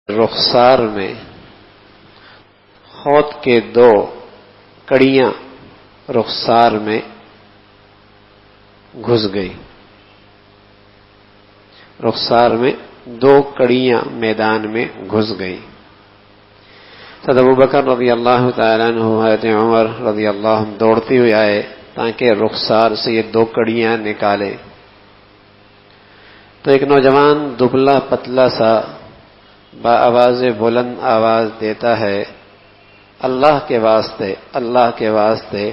رخسار میں خوت کے دو کڑیاں رخسار میں گھس گئی. رخسار میں دو کڑیاں میدان میں گھس گئی. حضرت ابوبکر رضی اللہ تعالیٰ عنہ حضرت عمر رضی اللہ عنہ دوڑتے ہوئے آئے تاکہ رخسار سے یہ دو کڑیاں نکالے. تو ایک نوجوان دبلا پتلا سا بآواز بلند آواز دیتا ہے، اللہ کے واسطے، اللہ کے واسطے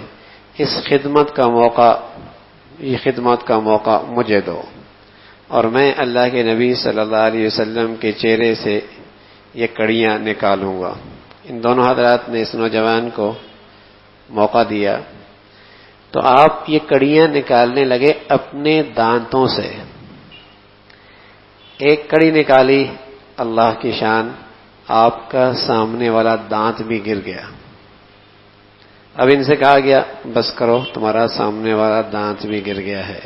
اس خدمت کا موقع، یہ خدمت کا موقع مجھے دو اور میں اللہ کے نبی صلی اللہ علیہ وسلم کے چہرے سے یہ کڑیاں نکالوں گا. ان دونوں حضرات نے اس نوجوان کو موقع دیا تو آپ یہ کڑیاں نکالنے لگے اپنے دانتوں سے. ایک کڑی نکالی، اللہ کی شان، آپ کا سامنے والا دانت بھی گر گیا. اب ان سے کہا گیا بس کرو، تمہارا سامنے والا دانت بھی گر گیا ہے.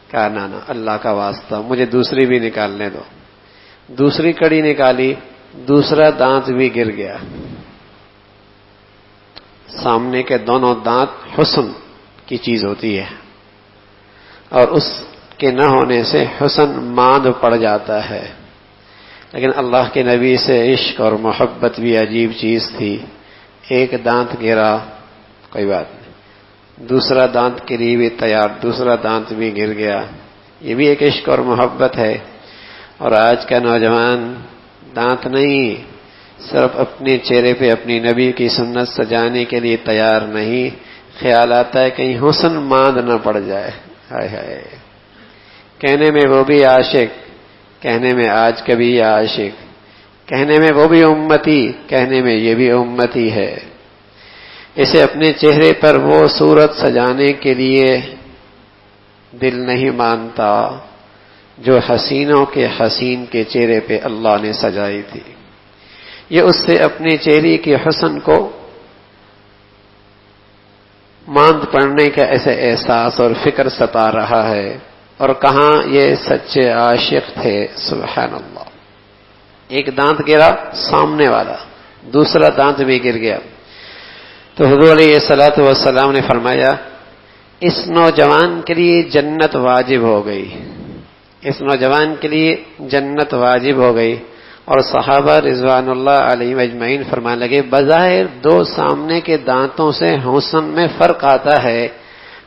کہا نا اللہ کا واسطہ مجھے دوسری بھی نکالنے دو. دوسری کڑی نکالی، دوسرا دانت بھی گر گیا. سامنے کے دونوں دانت حسن کی چیز ہوتی ہے اور اس کے نہ ہونے سے حسن ماند پڑ جاتا ہے. لیکن اللہ کے نبی سے عشق اور محبت بھی عجیب چیز تھی. ایک دانت گرا، کوئی بات نہیں، دوسرا دانت کے لیے بھی تیار، دوسرا دانت بھی گر گیا. یہ بھی ایک عشق اور محبت ہے. اور آج کا نوجوان دانت نہیں، صرف اپنے چہرے پہ اپنی نبی کی سنت سجانے کے لیے تیار نہیں. خیال آتا ہے کہیں حسن ماند نہ پڑ جائے. ہائے ہائے، کہنے میں وہ بھی عاشق، کہنے میں آج کبھی عاشق، کہنے میں وہ بھی امتی، کہنے میں یہ بھی امتی ہے. اسے اپنے چہرے پر وہ صورت سجانے کے لیے دل نہیں مانتا جو حسینوں کے حسین کے چہرے پہ اللہ نے سجائی تھی. یہ اس سے اپنے چہرے کے حسن کو ماند پڑنے کا ایسے احساس اور فکر ستا رہا ہے. اور کہاں یہ سچے عاشق تھے، سبحان اللہ. ایک دانت گرا سامنے والا، دوسرا دانت بھی گر گیا. تو حضور علیہ الصلوۃ والسلام نے فرمایا اس نوجوان کے لیے جنت واجب ہو گئی، اس نوجوان کے لیے جنت واجب ہو گئی. اور صحابہ رضوان اللہ علیہم اجمعین فرمانے لگے بظاہر دو سامنے کے دانتوں سے حسن میں فرق آتا ہے،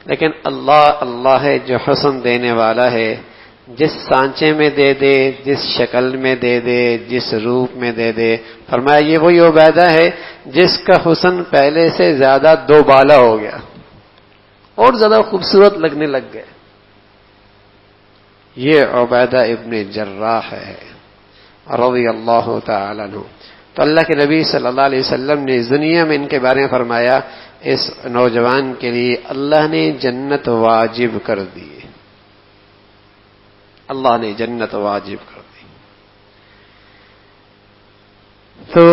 لیکن اللہ اللہ ہے جو حسن دینے والا ہے. جس سانچے میں دے دے، جس شکل میں دے دے، جس روپ میں دے دے. فرمایا یہ وہی عبیدہ ہے جس کا حسن پہلے سے زیادہ دو بالا ہو گیا اور زیادہ خوبصورت لگنے لگ گئے. یہ عبیدہ ابن جراح ہے رضی اللہ تعالی عنہ. تو اللہ کے نبی صلی اللہ علیہ وسلم نے اس دنیا میں ان کے بارے میں فرمایا اس نوجوان کے لیے اللہ نے جنت واجب کر دی، اللہ نے جنت واجب کر دی. تو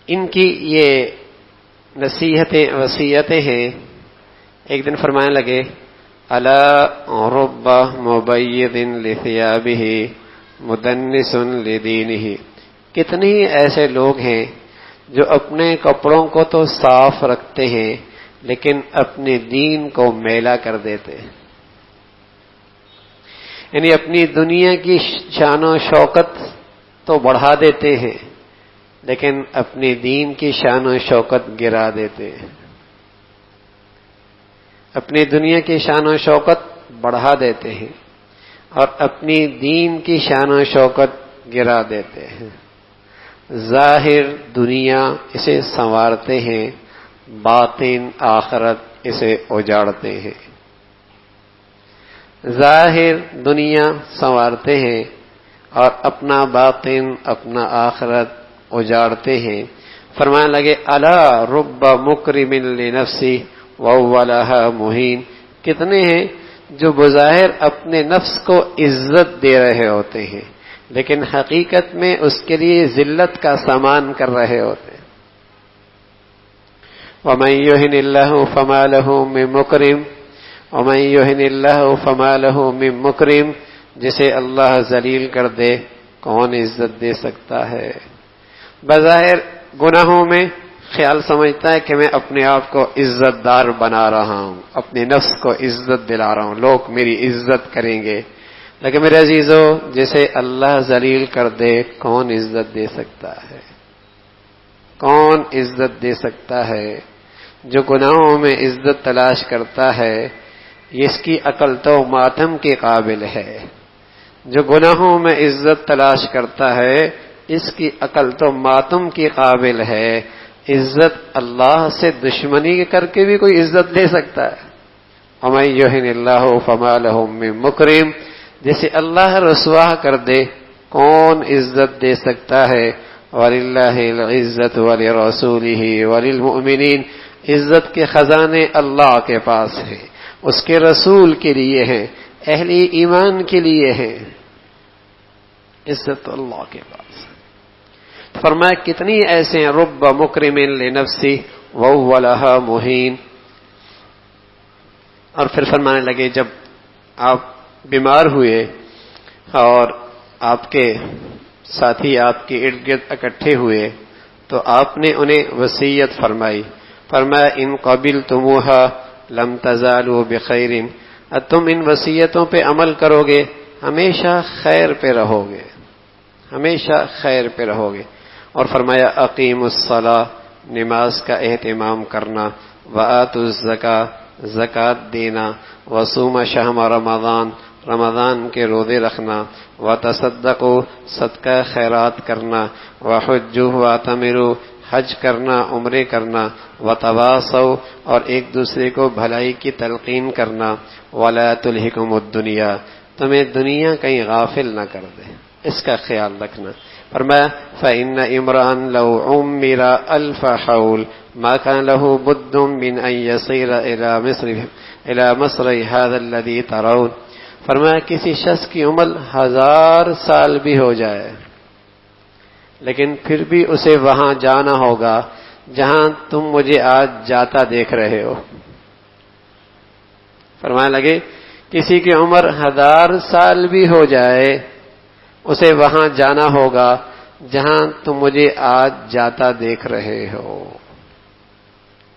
ان کی یہ نصیحتیں وصیتیں ہیں. ایک دن فرمانے لگے الا رب مبید لثیابہ مدنس لدینہ. کتنے ایسے لوگ ہیں جو اپنے کپڑوں کو تو صاف رکھتے ہیں لیکن اپنے دین کو میلا کر دیتے ہیں. یعنی اپنی دنیا کی شان و شوکت تو بڑھا دیتے ہیں لیکن اپنے دین کی شان و شوکت گرا دیتے ہیں. اپنی دنیا کی شان و شوکت بڑھا دیتے ہیں اور اپنی دین کی شان و شوکت گرا دیتے ہیں. ظاہر دنیا اسے سنوارتے ہیں، باطن آخرت اسے اجاڑتے ہیں. ظاہر دنیا سنوارتے ہیں اور اپنا باطن اپنا آخرت اجاڑتے ہیں. فرمانے لگے الا رب مکرم لنفسی واولها مہین. کتنے ہیں جو بظاہر اپنے نفس کو عزت دے رہے ہوتے ہیں لیکن حقیقت میں اس کے لیے ذلت کا سامان کر رہے ہوتے ہیں. وَمَن يُهِنِ اللَّهُ فَمَا لَهُ مِن مُكْرِمٍ وَمَن يُهِنِ اللَّهُ فَمَا لَهُ مِن مُكْرِمٍ. جسے اللہ ذلیل کر دے کون عزت دے سکتا ہے؟ بظاہر گناہوں میں خیال سمجھتا ہے کہ میں اپنے آپ کو عزت دار بنا رہا ہوں، اپنے نفس کو عزت دلا رہا ہوں، لوگ میری عزت کریں گے. لیکن میرے عزیزو، جسے اللہ ذلیل کر دے کون عزت دے سکتا ہے؟ کون عزت دے سکتا ہے؟ جو گناہوں میں عزت تلاش کرتا ہے اس کی عقل تو ماتم کے قابل ہے. جو گناہوں میں عزت تلاش کرتا ہے اس کی عقل تو ماتم کے قابل ہے. عزت اللہ سے دشمنی کر کے بھی کوئی عزت لے سکتا ہے؟ وَمَن يُهِنِ اللَّهُ فَمَا لَهُ مِن مُكْرِمٍ. جسے اللہ رسوا کر دے کون عزت دے سکتا ہے؟ وَلِلَّهِ الْعِزَّةُ وَلِرَسُولِهِ وَلِلْمُؤْمِنِينَ. عزت کے خزانے اللہ کے پاس ہیں، اس کے رسول کے لیے ہیں، اہل ایمان کے لیے ہیں. عزت اللہ کے پاس. فرمایا کتنی ایسے ہیں رب مکرم لنفسی وهو لها مہین. اور پھر فرمانے لگے جب آپ بیمار ہوئے اور آپ کے ساتھی آپ کے ارد گرد اکٹھے ہوئے تو آپ نے انہیں وصیت فرمائی. فرمایا ان قبلتموها لم تزالوا بخیر. تم ان وصیتوں پہ عمل کرو گے ہمیشہ خیر پہ رہو گے، ہمیشہ خیر پہ رہو گے. اور فرمایا اقیم الصلاۃ، نماز کا اہتمام کرنا، وآتوا الزکاۃ، زکوٰۃ دینا، وصوم شہر رمضان، رمضان کے روزے رکھنا، وتصدقوا، صدقہ خیرات کرنا، وحجوا واعتمروا، حج کرنا، عمرے کرنا، وتواصوا، اور ایک دوسرے کو بھلائی کی تلقین کرنا، ولا تلہکم الدنیا، تمہیں دنیا کہیں غافل نہ کر دے، اس کا خیال رکھنا. فرمایا فإن امرأ لو عمر ألف حول ما كان له بد من أن يصير إلى مصر هذا الذي ترون. فرمایا کسی شخص کی عمر 1000 سال بھی ہو جائے لیکن پھر بھی اسے وہاں جانا ہوگا جہاں تم مجھے آج جاتا دیکھ رہے ہو. فرمانے لگے کسی کی عمر 1000 سال بھی ہو جائے اسے وہاں جانا ہوگا جہاں تم مجھے آج جاتا دیکھ رہے ہو.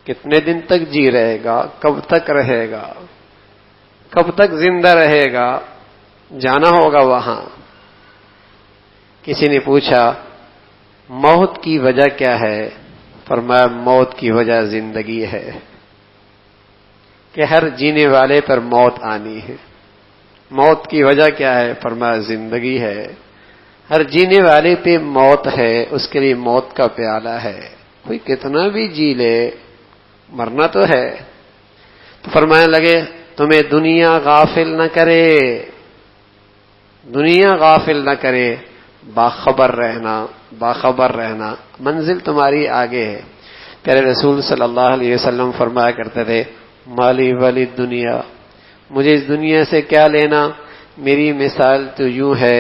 کتنے دن تک جی رہے گا؟ کب تک رہے گا؟ کب تک زندہ رہے گا؟ جانا ہوگا وہاں. کسی نے پوچھا موت کی وجہ کیا ہے؟ فرمایا موت کی وجہ زندگی ہے کہ ہر جینے والے پر موت آنی ہے. موت کی وجہ کیا ہے؟ فرمایا زندگی ہے. ہر جینے والے پہ موت ہے، اس کے لیے موت کا پیالہ ہے. کوئی کتنا بھی جی لے مرنا تو ہے. تو فرمانے لگے تمہیں دنیا غافل نہ کرے، دنیا غافل نہ کرے، باخبر رہنا، باخبر رہنا، منزل تمہاری آگے ہے. پیارے رسول صلی اللہ علیہ وسلم فرمایا کرتے تھے مالی ولی دنیا، مجھے اس دنیا سے کیا لینا؟ میری مثال تو یوں ہے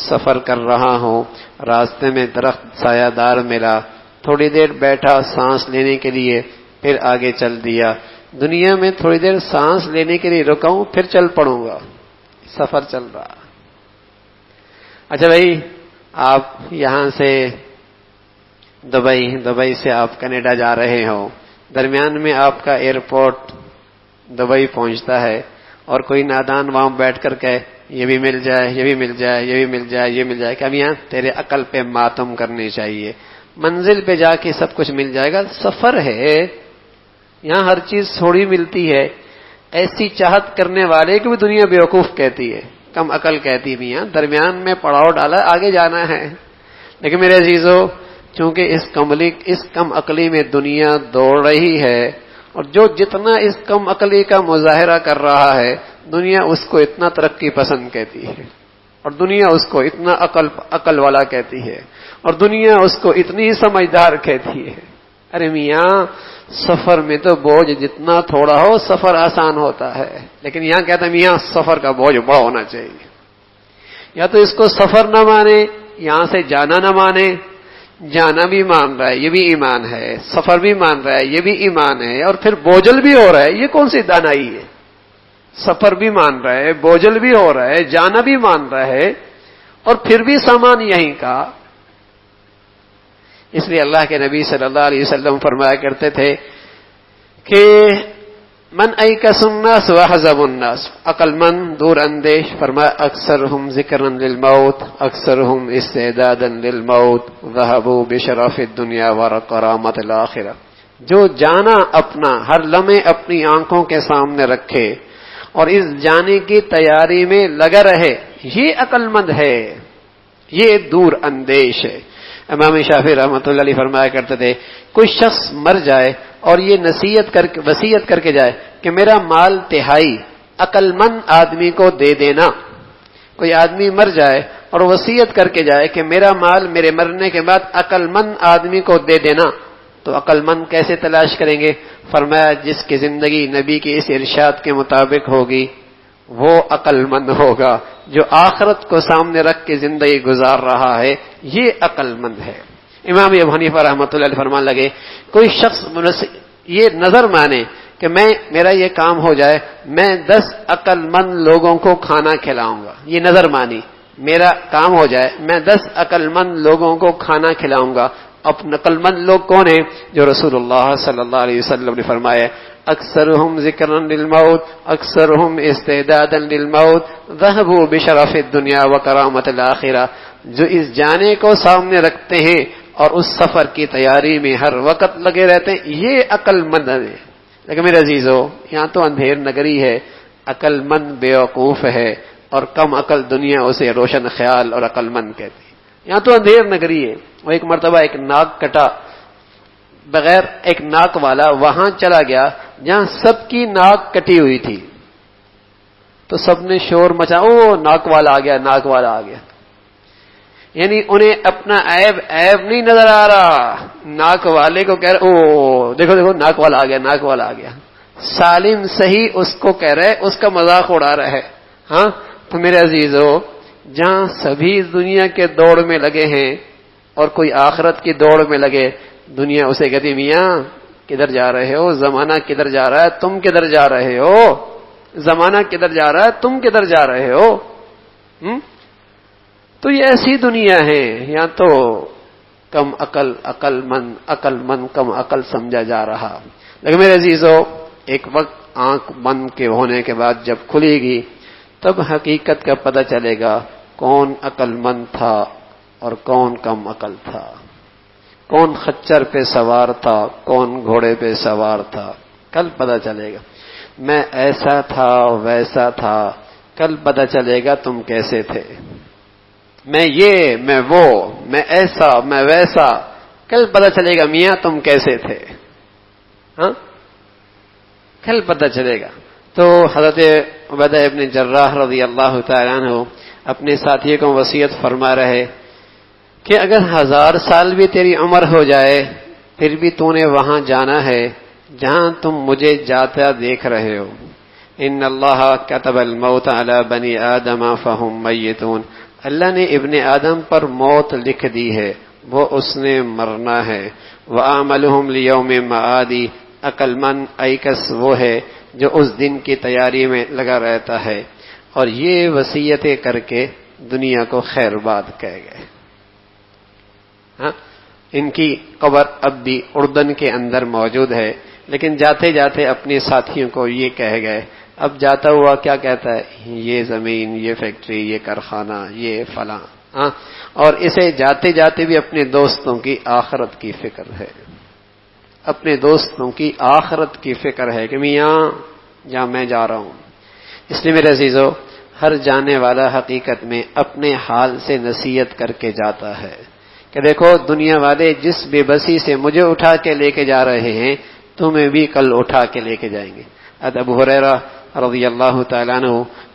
سفر کر رہا ہوں، راستے میں درخت سایہ دار ملا، تھوڑی دیر بیٹھا سانس لینے کے لیے، پھر آگے چل دیا. دنیا میں تھوڑی دیر سانس لینے کے لیے رکا ہوں پھر چل پڑوں گا. سفر چل رہا. اچھا بھائی آپ یہاں سے دبئی سے آپ کینیڈا جا رہے ہو، درمیان میں آپ کا ایئرپورٹ دبئی پہنچتا ہے اور کوئی نادان وہاں بیٹھ کر کہ یہ بھی مل جائے، یہ بھی مل جائے، یہ بھی مل جائے، یہ مل جائے. کہ اب یہاں تیرے عقل پہ ماتم کرنی چاہیے، منزل پہ جا کے سب کچھ مل جائے گا. سفر ہے، یہاں ہر چیز تھوڑی ملتی ہے. ایسی چاہت کرنے والے کو بھی دنیا بیوقوف کہتی ہے، کم عقل کہتی بھی. یہاں درمیان میں پڑاؤ ڈالا، آگے جانا ہے. لیکن میرے عزیزو چونکہ اس کم عقلی میں دنیا دوڑ رہی ہے، اور جو جتنا اس کم عقلی کا مظاہرہ کر رہا ہے دنیا اس کو اتنا ترقی پسند کہتی ہے، اور دنیا اس کو اتنا عقل والا کہتی ہے، اور دنیا اس کو اتنی سمجھدار کہتی ہے. ارے میاں سفر میں تو بوجھ جتنا تھوڑا ہو سفر آسان ہوتا ہے. لیکن یہاں کہتا ہے میاں سفر کا بوجھ بڑا ہونا چاہیے. یا تو اس کو سفر نہ مانے، یہاں سے جانا نہ مانے. جانا بھی مان رہا ہے یہ بھی ایمان ہے، سفر بھی مان رہا ہے یہ بھی ایمان ہے، اور پھر بوجھل بھی ہو رہا ہے. یہ کون سی دانائی ہے؟ سفر بھی مان رہا ہے، بوجھل بھی ہو رہا ہے، جانا بھی مان رہا ہے، اور پھر بھی سامان یہیں کا. اس لیے اللہ کے نبی صلی اللہ علیہ وسلم فرمایا کرتے تھے کہ من ایکس الناس واحزب الناس، عقل مند دور اندیش، فرمایا اکثرہم ذکرا للموت اکثرہم استعدادا للموت ذهبوا بشرف الدنیا وکرامت الاخرہ. جو جانا اپنا ہر لمحے اپنی آنکھوں کے سامنے رکھے اور اس جانے کی تیاری میں لگا رہے، یہ عقل مند ہے، یہ دور اندیش ہے. امام شافعی رحمۃ اللہ علیہ فرمایا کرتے تھے کوئی شخص مر جائے اور یہ وصیت کر کے جائے کہ میرا مال تہائی عقل مند آدمی کو دے دینا. کوئی آدمی مر جائے اور وصیت کر کے جائے کہ میرا مال میرے مرنے کے بعد عقل مند آدمی کو دے دینا، تو عقل مند کیسے تلاش کریں گے؟ فرمایا جس کی زندگی نبی کے اس ارشاد کے مطابق ہوگی وہ عقل مند ہوگا. جو آخرت کو سامنے رکھ کے زندگی گزار رہا ہے یہ عقل مند ہے. امام ابو حنیفہ رحمۃ اللہ علیہ فرمان لگے کوئی شخص یہ نظر مانے کہ میرا یہ کام ہو جائے میں 10 عقل مند لوگوں کو کھانا کھلاؤں گا. یہ نظر مانی میرا کام ہو جائے میں 10 عقل مند لوگوں کو کھانا کھلاؤں گا. اب عقل مند لوگ کون ہیں؟ جو رسول اللہ صلی اللہ علیہ وسلم نے فرمایا اکثرہم ذکرا للموت اکثرہم استعدادا للموت ذهبوا بشرف الدنیا وکرامت الاخرہ. جو اس جانے کو سامنے رکھتے ہیں اور اس سفر کی تیاری میں ہر وقت لگے رہتے ہیں یہ عقل مند ہے. لیکن میرے عزیزو یہاں تو اندھیر نگری ہے، عقل مند بیوقوف ہے اور کم عقل دنیا اسے روشن خیال اور عقل مند کہتی ہے. یہاں تو اندھیر نگری ہے. وہ ایک مرتبہ ایک ناک کٹا بغیر ایک ناک والا وہاں چلا گیا جہاں سب کی ناک کٹی ہوئی تھی، تو سب نے شور مچا، او ناک والا آ گیا، ناک والا آ گیا. یعنی انہیں اپنا عیب نہیں نظر آ رہا، ناک والے کو کہہ رہے او دیکھو دیکھو ناک والا آ گیا، ناک والا آ گیا. سالم صحیح اس کو کہہ رہے، اس کا مذاق اڑا رہا ہے. ہاں تو میرے عزیزو جہاں سبھی دنیا کے دوڑ میں لگے ہیں اور کوئی آخرت کی دوڑ میں لگے، دنیا اسے کہتی میاں کدھر جا رہے ہو، زمانہ کدھر جا رہا ہے، تم کدھر جا رہے ہو، زمانہ کدھر جا رہا ہے، تم کدھر جا رہے ہو. تو یہ ایسی دنیا ہے. یہاں تو کم عقل مند کم عقل سمجھا جا رہا. لیکن میرے عزیزو ایک وقت آنکھ بند کے ہونے کے بعد جب کھلے گی تب حقیقت کا پتہ چلے گا کون عقل مند تھا اور کون کم عقل تھا، کون خچر پہ سوار تھا کون گھوڑے پہ سوار تھا. کل پتہ چلے گا. میں ایسا تھا ویسا تھا، کل پتہ چلے گا تم کیسے تھے. میں یہ میں وہ میں ایسا میں ویسا، کل پتہ چلے گا میاں تم کیسے تھے. ہاں کل پتہ چلے گا. تو حضرت عبیدہ ابن جراح رضی اللہ تعالیٰ عنہ اپنے ساتھیوں کو وصیت فرما رہے کہ اگر 1000 سال بھی تیری عمر ہو جائے پھر بھی تو نے وہاں جانا ہے جہاں تم مجھے جاتا دیکھ رہے ہو. ان اللہ کتب الموت علی بنی آدم فہم میتون. اللہ نے ابن آدم پر موت لکھ دی ہے، وہ اس نے مرنا ہے. وَآمَلُهُمْ لِيَوْمِ مَعَادِ. عقل مند ایکس وہ ہے جو اس دن کی تیاری میں لگا رہتا ہے. اور یہ وصیتیں کر کے دنیا کو خیر باد کہہ گئے. ہاں ان کی قبر اب بھی اردن کے اندر موجود ہے، لیکن جاتے جاتے اپنے ساتھیوں کو یہ کہہ گئے. اب جاتا ہوا کیا کہتا ہے؟ یہ زمین، یہ فیکٹری، یہ کارخانہ، یہ فلاں. ہاں اور اسے جاتے جاتے بھی اپنے دوستوں کی آخرت کی فکر ہے، اپنے دوستوں کی آخرت کی فکر ہے کہ میاں جہاں میں جا رہا ہوں. اس لیے میرے عزیزو ہر جانے والا حقیقت میں اپنے حال سے نصیحت کر کے جاتا ہے کہ دیکھو دنیا والے جس بے بسی سے مجھے اٹھا کے لے کے جا رہے ہیں تمہیں بھی کل اٹھا کے لے کے جائیں گے. ابو ہریرہ رضی اللہ تعالیٰ عنہ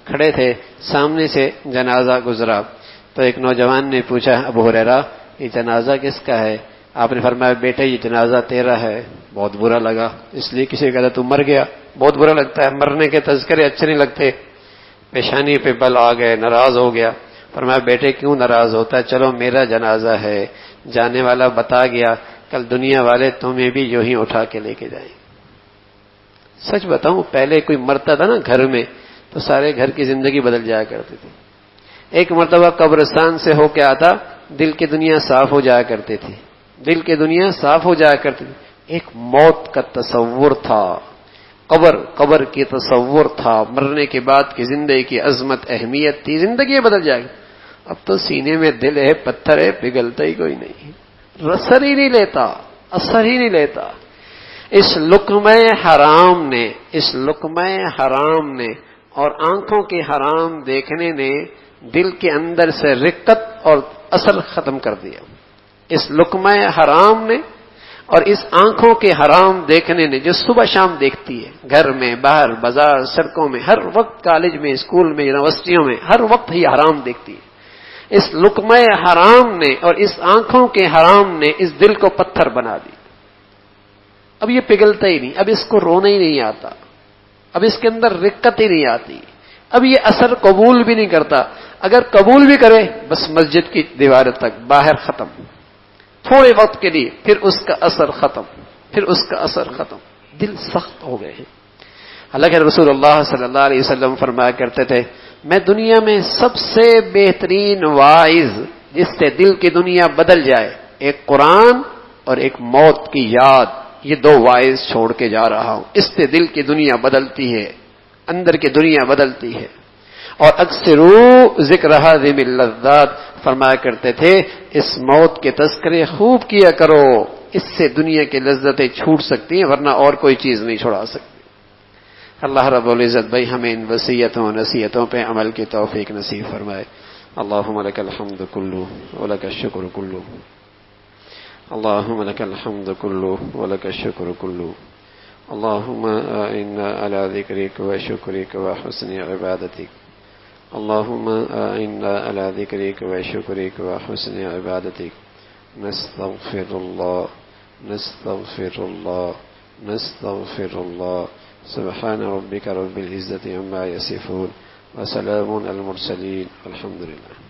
کھڑے تھے، سامنے سے جنازہ گزرا تو ایک نوجوان نے پوچھا ابو ہریرہ یہ جنازہ کس کا ہے؟ آپ نے فرمایا بیٹے یہ جنازہ تیرا ہے. بہت برا لگا، اس لیے کسی کہتا تو مر گیا، بہت برا لگتا ہے، مرنے کے تذکرے اچھے نہیں لگتے. پیشانی پہ بل آ گئے، ناراض ہو گیا. فرمایا بیٹے کیوں ناراض ہوتا ہے؟ چلو میرا جنازہ ہے، جانے والا بتا گیا کل دنیا والے تمہیں بھی یوں ہی اٹھا کے لے کے جائیں. سچ بتاؤں پہلے کوئی مرتا تھا نا گھر میں تو سارے گھر کی زندگی بدل جایا کرتی تھی. ایک مرتبہ قبرستان سے ہو کے آتا، دل کی دنیا صاف ہو جایا کرتی تھی، دل کی دنیا صاف ہو جایا کرتی تھی. ایک موت کا تصور تھا، قبر کی تصور تھا، مرنے کے بعد کی زندگی کی عظمت اہمیت تھی، زندگی بدل جائے گی. اب تو سینے میں دل ہے، پتھر ہے، پگھلتا ہی کوئی نہیں، اثر ہی نہیں لیتا، اثر ہی نہیں لیتا. اس لقمہ حرام نے اور آنکھوں کے حرام دیکھنے نے دل کے اندر سے رقت اور اثر ختم کر دیا. اس لقمہ حرام نے اور اس آنکھوں کے حرام دیکھنے نے، جو صبح شام دیکھتی ہے، گھر میں، باہر، بازار، سڑکوں میں، ہر وقت، کالج میں، اسکول میں، یونیورسٹیوں میں، ہر وقت ہی حرام دیکھتی ہے. اس لقمہ حرام نے اور اس آنکھوں کے حرام نے اس دل کو پتھر بنا دی. اب یہ پگھلتا ہی نہیں، اب اس کو رونا ہی نہیں آتا، اب اس کے اندر رقت ہی نہیں آتی، اب یہ اثر قبول بھی نہیں کرتا. اگر قبول بھی کرے بس مسجد کی دیوار تک، باہر ختم، تھوڑے وقت کے لیے، پھر اس کا اثر ختم، پھر اس کا اثر ختم. دل سخت ہو گئے ہیں. حالانکہ رسول اللہ صلی اللہ علیہ وسلم فرمایا کرتے تھے، میں دنیا میں سب سے بہترین واعظ جس سے دل کی دنیا بدل جائے، ایک قرآن اور ایک موت کی یاد، یہ دو واعظ چھوڑ کے جا رہا ہوں. اس سے دل کی دنیا بدلتی ہے، اندر کی دنیا بدلتی ہے. اور اکثروا ذکر هذه اللذات، فرمایا کرتے تھے اس موت کے تذکرے خوب کیا کرو، اس سے دنیا کی لذتیں چھوٹ سکتی ہیں ورنہ اور کوئی چیز نہیں چھڑا سکتی. اللہ رب العزت بھائی ہمیں ان وصیتوں و نصیحتوں پہ عمل کی توفیق نصیب فرمائے. اللہم لک الحمد کلہ ولک الشکر کلہ، اللہم لک الحمد کلہ ولک الشکر کلہ، اللہم اعنا علی ذکرک و شکرک و حسن عبادتک، اللہم اعنا علی ذکرک و شکرک و حسن عبادتک. نستغفر اللہ، نستغفر اللہ، نستغفر اللہ. سبحان ربک رب العزت عما یصفون وسلام علی المرسلین والحمد للہ.